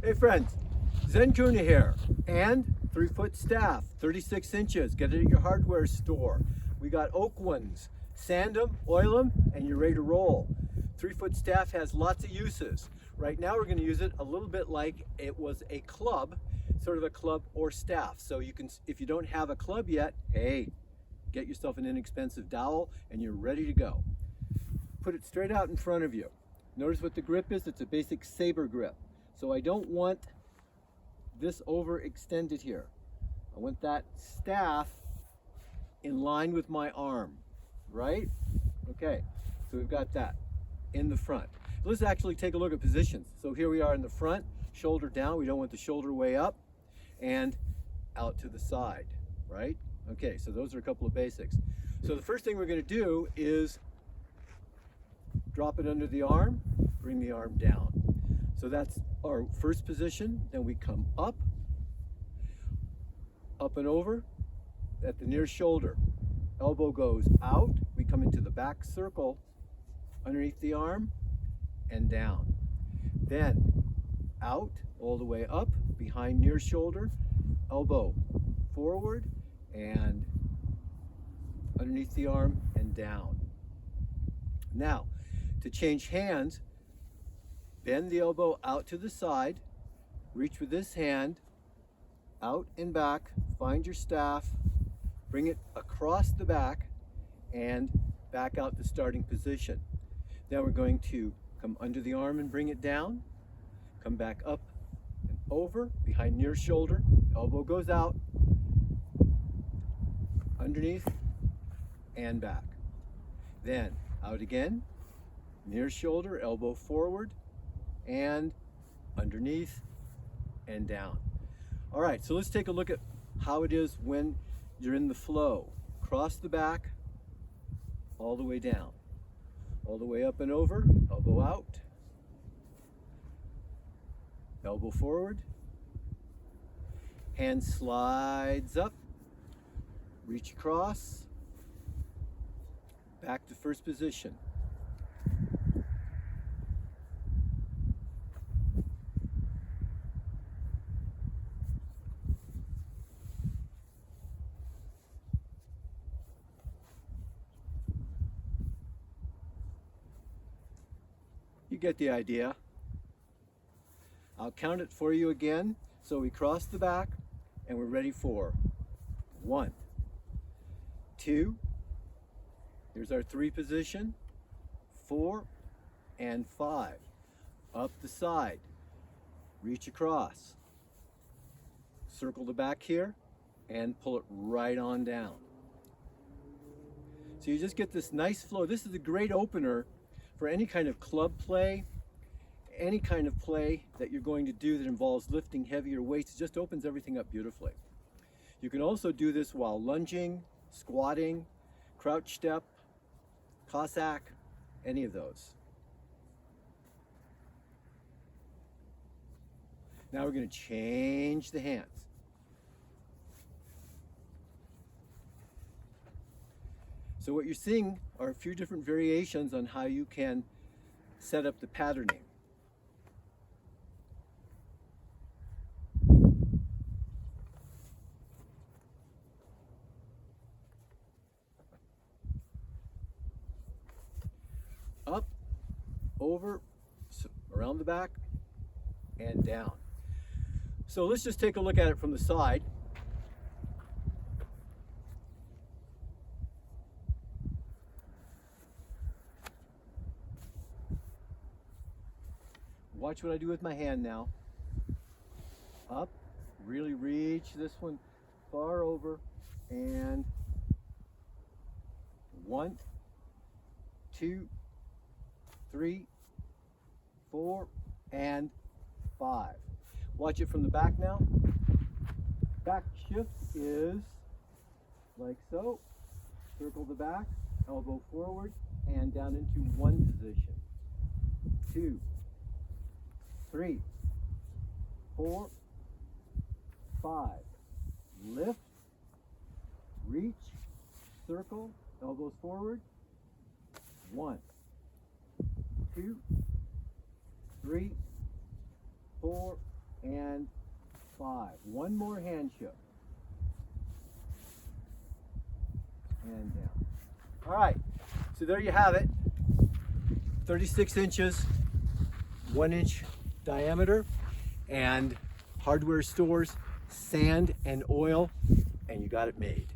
Hey friends, Zen Kuna here, and 3-foot staff, 36 inches. Get it at your hardware store. We got oak ones. Sand them, oil them, and you're ready to roll. 3-foot staff has lots of uses. Right now we're going to use it a little bit like it was a club, sort of a club or staff. So you can, if you don't have a club yet, hey, get yourself an inexpensive dowel and you're ready to go. Put it straight out in front of you. Notice what the grip is. It's a basic saber grip. So I don't want this overextended here. I want that staff in line with my arm, right? Okay, so we've got that in the front. Let's actually take a look at positions. So here we are in the front, shoulder down. We don't want the shoulder way up, and out to the side, right? Okay, so those are a couple of basics. So the first thing we're going to do is drop it under the arm, bring the arm down. So that's our first position. Then we come up and over at the near shoulder. Elbow goes out. We come into the back circle underneath the arm and down. Then out all the way up behind near shoulder, elbow forward and underneath the arm and down. Now, to change hands, bend the elbow out to the side, reach with this hand, out and back, find your staff, bring it across the back, and back out the starting position. Now we're going to come under the arm and bring it down, come back up and over, behind near shoulder, elbow goes out, underneath, and back. Then out again, near shoulder, elbow forward, and underneath and down. All right, so let's take a look at how it is when you're in the flow. Cross the back, all the way down, all the way up and over, elbow out, elbow forward, hand slides up, reach across, back to first position. You get the idea. I'll count it for you again. So we cross the back and we're ready for 1, 2, here's our 3 position, 4 and 5. Up the side, reach across, circle the back here and pull it right on down. So you just get this nice flow. This is a great opener for any kind of club play, any kind of play that you're going to do that involves lifting heavier weights. It just opens everything up beautifully. You can also do this while lunging, squatting, crouch step, cossack, any of those. Now we're going to change the hands. So what you're seeing are a few different variations on how you can set up the patterning. Up, over, around the back, and down. So let's just take a look at it from the side. Watch what I do with my hand now. Up, really reach this one far over, and 1, 2, 3, 4, and 5. Watch it from the back now. Back shift is like so. Circle the back, elbow forward, and down into 1 position. 2, 3, 4, 5. Lift, reach, circle, elbows forward. 1, 2, 3, 4, and 5. One more hand shift. And down. All right, so there you have it. 36 inches, 1 inch diameter, and hardware stores, sand and oil, and you got it made.